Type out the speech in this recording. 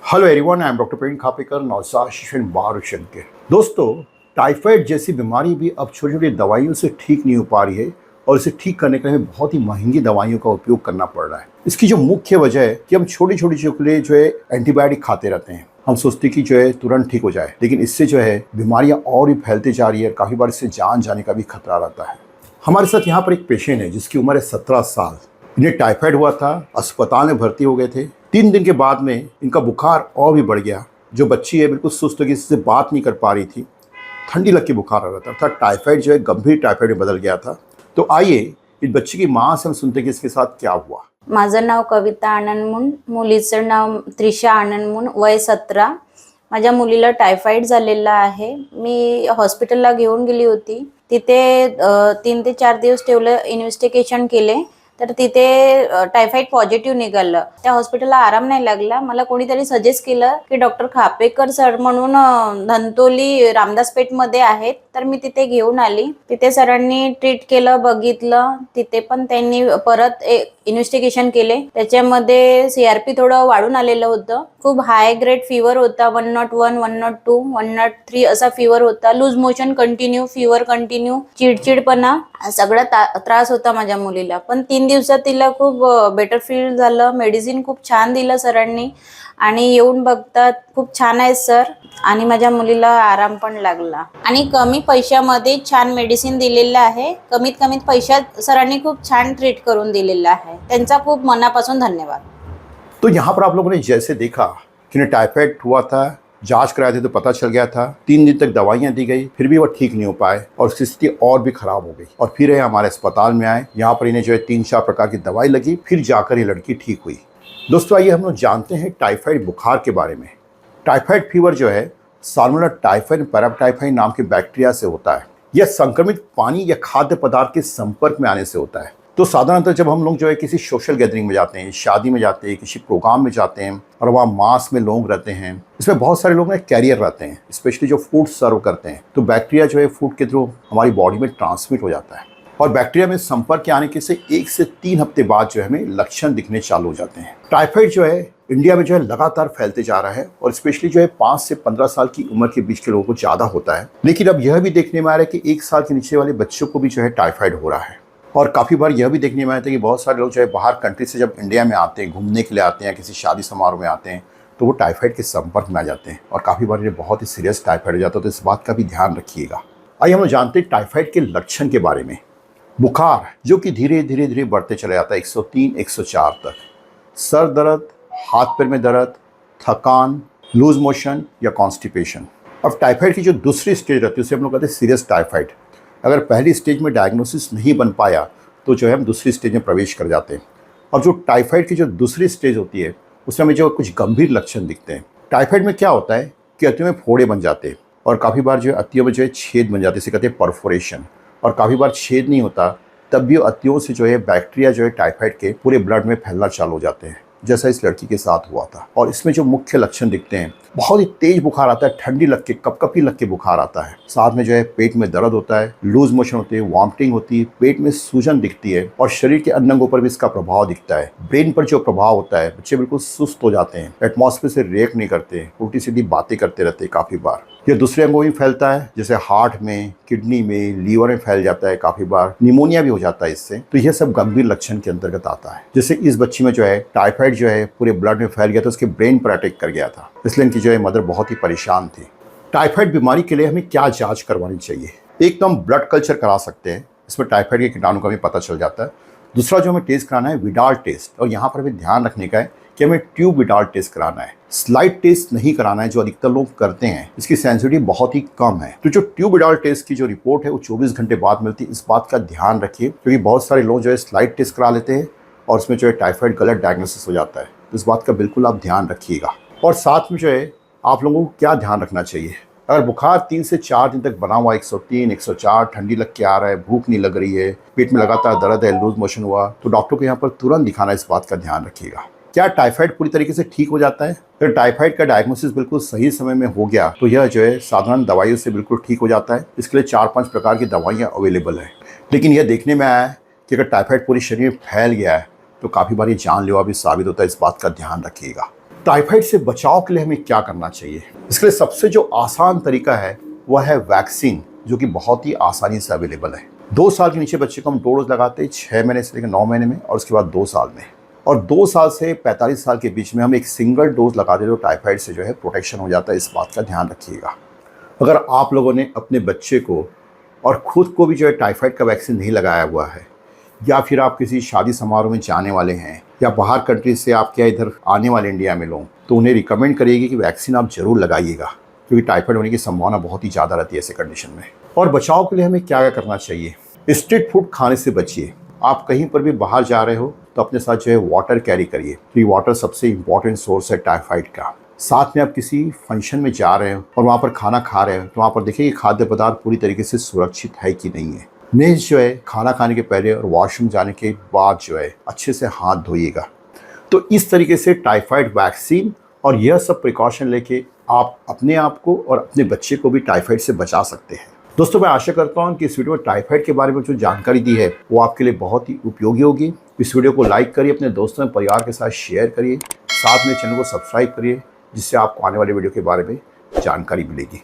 Hello everyone, I am doctor Praveen Khapekar, नवसार शिशु बारुशन के। दोस्तों, टाइफाइड जैसी बीमारी भी अब छोटी छोटी दवाइयों से ठीक नहीं हो पा रही है और इसे ठीक करने के लिए हमें बहुत ही महंगी दवाइयों का उपयोग करना पड़ रहा है। इसकी जो मुख्य वजह है कि हम छोटी छोटी चीज़ों के लिए जो है एंटीबायोटिक खाते रहते हैं। हम सोचते कि जो है तुरंत ठीक हो जाए, लेकिन इससे जो है बीमारियां और भी फैलती जा रही है। काफ़ी बार इससे जान जाने का भी खतरा रहता है। हमारे साथ यहाँ पर एक पेशेंट है जिसकी उम्र है 17 साल। इन्हें टाइफाइड हुआ था, अस्पताल में भर्ती हो गए थे। 3 दिन के बाद में इनका बुखार और भी बढ़ गया। जो बच्ची है बिल्कुल सुस्त हो गई, इससे बात नहीं कर पा रही थी, ठंडी लग के बुखार आ रहा था। टाइफाइड जो है गंभीर टाइफाइड में बदल गया था। तो आइए इस बच्ची की माँ से हम सुनते कि इसके साथ क्या हुआ। माझं नाव कविता आनंदमुन, मुलीचं नाव त्रिशा आनंदमुन, वय 17। माझ्या मुलीला टायफॉइड झालेला आहे। मी हॉस्पिटलला घेऊन गेली होती। तिथे 3 ते 4 दिवस ठेवलं, इन्व्हेस्टिगेशन केले तर तिथे टायफॉइड पॉझिटिव्ह निघालं। त्या हॉस्पिटलला आराम नाही लागला। मला कोणीतरी सजेस्ट केलं की डॉक्टर खापेकर सर म्हणून धंतोली रामदासपेठमध्ये आहेत, तर मी तिथे घेऊन आली। तिथे सरांनी ट्रीट केलं, बघितलं। तिथे पण त्यांनी परत इन्व्हेस्टिगेशन केले। त्याच्यामध्ये सीआरपी थोडं वाढून आलेलं होतं। खूप हाय ग्रेड फीवर होता, 101, 102, 103 असा फीवर होता। Loose motion continue, fever continue, चिडचिडपणा सगळा त्रास होता माझ्या मुलीला। पण 3 दिवसात तिला खूप बेटर फील झालं। मेडिसिन खूप छान दिलं सरांनी आणि येऊन बघतात खूप छान आहे सर, आणि माझ्या मुलीला आराम पण लागला आणि कमी पैशामध्ये छान मेडिसिन दिलेलं आहे। कमीत पैशात सरांनी खूप छान ट्रीट करून दिलेलं आहे। त्यांचा खूप मनापासून धन्यवाद। तो यहाँ पर आप लोगों ने जैसे देखा कि इन्हें टाइफाइड हुआ था, जांच कराए थे तो पता चल गया था। 3 दिन तक दवाइयाँ दी गई, फिर भी वो ठीक नहीं हो पाए और उसकी स्थिति और भी खराब हो गई। और फिर ये हमारे अस्पताल में आए। यहाँ पर इन्हें जो है 3-4 प्रकार की दवाई लगी, फिर जाकर ये लड़की ठीक हुई। दोस्तों, आइए हम लोग जानते हैं टाइफाइड बुखार के बारे में। टाइफाइड फीवर जो है साल्मोनेला टाइफाइड पैराटाइफाइड नाम के बैक्टीरिया से होता है। यह संक्रमित पानी या खाद्य पदार्थ के संपर्क में आने से होता है। तो साधारणतः जब हम लोग जो है किसी सोशल गैदरिंग में जाते हैं, शादी में जाते हैं, किसी प्रोग्राम में जाते हैं और वहाँ मास में लोग रहते हैं, इसमें बहुत सारे लोग कैरियर रहते हैं, स्पेशली जो फूड सर्व करते हैं। तो बैक्टीरिया जो है फूड के थ्रू हमारी बॉडी में ट्रांसमिट हो जाता है और बैक्टीरिया में संपर्क के आने के से 1 से 3 हफ्ते बाद जो है हमें लक्षण दिखने चालू हो जाते हैं। टाइफाइड जो है इंडिया में जो है लगातार फैलते जा रहा है और स्पेशली जो है 5 से 15 साल की उम्र के बीच के लोगों को ज़्यादा होता है। लेकिन अब यह भी देखने में आ रहा है कि 1 साल के नीचे वाले बच्चों को भी जो है टाइफाइड हो रहा है। और काफ़ी बार यह भी देखने में आया था कि बहुत सारे लोग जो है बाहर कंट्री से जब इंडिया में आते हैं, घूमने के लिए आते हैं, किसी शादी समारोह में आते हैं, तो वो टाइफाइड के संपर्क में आ जाते हैं और काफ़ी बार ये बहुत ही सीरियस टाइफाइड हो जाता है। तो इस बात का भी ध्यान रखिएगा। आइए हम जानते हैं टाइफाइड के लक्षण के बारे में। बुखार जो कि धीरे धीरे बढ़ते चले जाता है 103, 104 तक। सर दर्द, हाथ पैर में दर्द, थकान, लूज मोशन या कॉन्स्टिपेशन। अब टाइफाइड की जो दूसरी स्टेज रहती है उसे हम लोग कहते हैं सीरियस टाइफाइड। अगर पहली स्टेज में डायग्नोसिस नहीं बन पाया तो जो है हम दूसरी स्टेज में प्रवेश कर जाते हैं। अब जो टाइफाइड की जो दूसरी स्टेज होती है उसमें हमें जो कुछ गंभीर लक्षण दिखते हैं। टाइफाइड में क्या होता है कि अतियों में फोड़े बन जाते हैं और काफ़ी बार जो है अतियों में जो है छेद बन जाते हैं, इसे कहते हैं परफोरेशन। और काफ़ी बार छेद नहीं होता तब भी अतियों से जो है बैक्टीरिया जो है टाइफाइड के पूरे ब्लड में फैलना चालू हो जाते हैं, जैसा इस लड़की के साथ हुआ था। और इसमें जो मुख्य लक्षण दिखते हैं, बहुत ही तेज बुखार आता है, ठंडी लग के, कपकपी लग के बुखार आता है। साथ में जो है पेट में दर्द होता है, लूज मोशन होते हैं, वॉमिटिंग होती है, पेट में सूजन दिखती है और शरीर के अन्य अंगों पर भी इसका प्रभाव दिखता है। ब्रेन पर जो प्रभाव होता है, बच्चे बिल्कुल सुस्त हो जाते हैं, एटमॉस्फेयर से रिएक्ट नहीं करते, उल्टी सीधी बातें करते रहते हैं। काफ़ी बार ये दूसरे अंगों में फैलता है, जैसे हार्ट में, किडनी में, लीवर में फैल जाता है। काफ़ी बार निमोनिया भी हो जाता है इससे। तो यह सब गंभीर लक्षण के अंतर्गत आता है। जैसे इस बच्ची में जो है टाइफाइड जो है पूरे ब्लड में फैल गया था, उसके ब्रेन पर अटैक कर गया था, इसलिए इनकी जो है मदर बहुत ही परेशान थी। टाइफाइड बीमारी के लिए हमें क्या जांच करवानी चाहिए? एक तो हम ब्लड कल्चर करा सकते हैं, इसमें टाइफाइड के कीटाणु का भी पता चल जाता है। दूसरा जो हमें टेस्ट कराना है विडाल टेस्ट, और यहाँ पर हमें ध्यान रखने का है कि हमें ट्यूब विडाल टेस्ट कराना है। स्लाइड टेस्ट नहीं कराना है जो अधिकतर लोग करते हैं, इसकी सेंसिटिविटी बहुत ही कम है। तो जो ट्यूब विडाल टेस्ट की जो रिपोर्ट है वो 24 घंटे बाद मिलती है। इस बात का ध्यान रखिए क्योंकि बहुत सारे लोग जो है स्लाइड टेस्ट करा लेते हैं और उसमें जो है टाइफाइड गलत डायग्नोसिस हो जाता है। तो इस बात का बिल्कुल आप ध्यान रखिएगा। और साथ में जो है आप लोगों को क्या ध्यान रखना चाहिए, अगर बुखार 3 से 4 दिन तक बना हुआ, 103, 104, ठंडी लग के आ रहा है, भूख नहीं लग रही है, पेट में लगातार दर्द है, लूज मोशन हुआ, तो डॉक्टर को यहाँ पर तुरंत दिखाना, इस बात का ध्यान रखिएगा। क्या टाइफाइड पूरी तरीके से ठीक हो जाता है? अगर टाइफाइड का डायग्नोसिस बिल्कुल सही समय में हो गया तो यह जो है साधारण दवाइयों से बिल्कुल ठीक हो जाता है। इसके लिए 4-5 प्रकार की दवाइयाँ अवेलेबल है। लेकिन यह देखने में आया है कि अगर टाइफाइड पूरे शरीर में फैल गया है तो काफ़ी बार ये जानलेवा भी साबित होता है। इस बात का ध्यान रखिएगा। टाइफाइड से बचाव के लिए हमें क्या करना चाहिए? इसके लिए सबसे जो आसान तरीका है वह है वैक्सीन, जो कि बहुत ही आसानी से अवेलेबल है। 2 साल के नीचे बच्चे को हम 2 डोज लगाते हैं, 6 महीने से लेकर 9 महीने में, और उसके बाद 2 साल में। और 2 साल से 45 साल के बीच में हम एक सिंगल डोज लगा दें तो टाइफाइड से जो है प्रोटेक्शन हो जाता है। इस बात का ध्यान रखिएगा। अगर आप लोगों ने अपने बच्चे को और खुद को भी जो है टाइफाइड का वैक्सीन नहीं लगाया हुआ है, या फिर आप किसी शादी समारोह में जाने वाले हैं, या बाहर कंट्री से आप क्या इधर आने वाले इंडिया में लोग, तो उन्हें रिकमेंड करिएगा कि वैक्सीन आप जरूर लगाइएगा, क्योंकि टाइफाइड होने की संभावना बहुत ही ज़्यादा रहती है ऐसे कंडीशन में। और बचाव के लिए हमें क्या क्या करना चाहिए? स्ट्रीट फूड खाने से बचिए। आप कहीं पर भी बाहर जा रहे हो तो अपने साथ जो है वाटर कैरी करिए, क्योंकि वाटर सबसे इंपॉर्टेंट सोर्स है टाइफाइड का। साथ में आप किसी फंक्शन में जा रहे हो और वहाँ पर खाना खा रहे हो तो वहाँ पर देखिए कि खाद्य पदार्थ पूरी तरीके से सुरक्षित है कि नहीं है। नेक्स्ट जो है, खाना खाने के पहले और वॉशरूम जाने के बाद जो है अच्छे से हाथ धोइएगा। तो इस तरीके से टाइफाइड वैक्सीन और यह सब प्रिकॉशन लेके आप अपने आप को और अपने बच्चे को भी टाइफाइड से बचा सकते हैं। दोस्तों, मैं आशा करता हूँ कि इस वीडियो में टाइफाइड के बारे में जो जानकारी दी है वो आपके लिए बहुत ही उपयोगी होगी। इस वीडियो को लाइक करिए, अपने दोस्तों और परिवार के साथ शेयर करिए, साथ में चैनल को सब्सक्राइब करिए, जिससे आपको आने वाले वीडियो के बारे में जानकारी मिलेगी।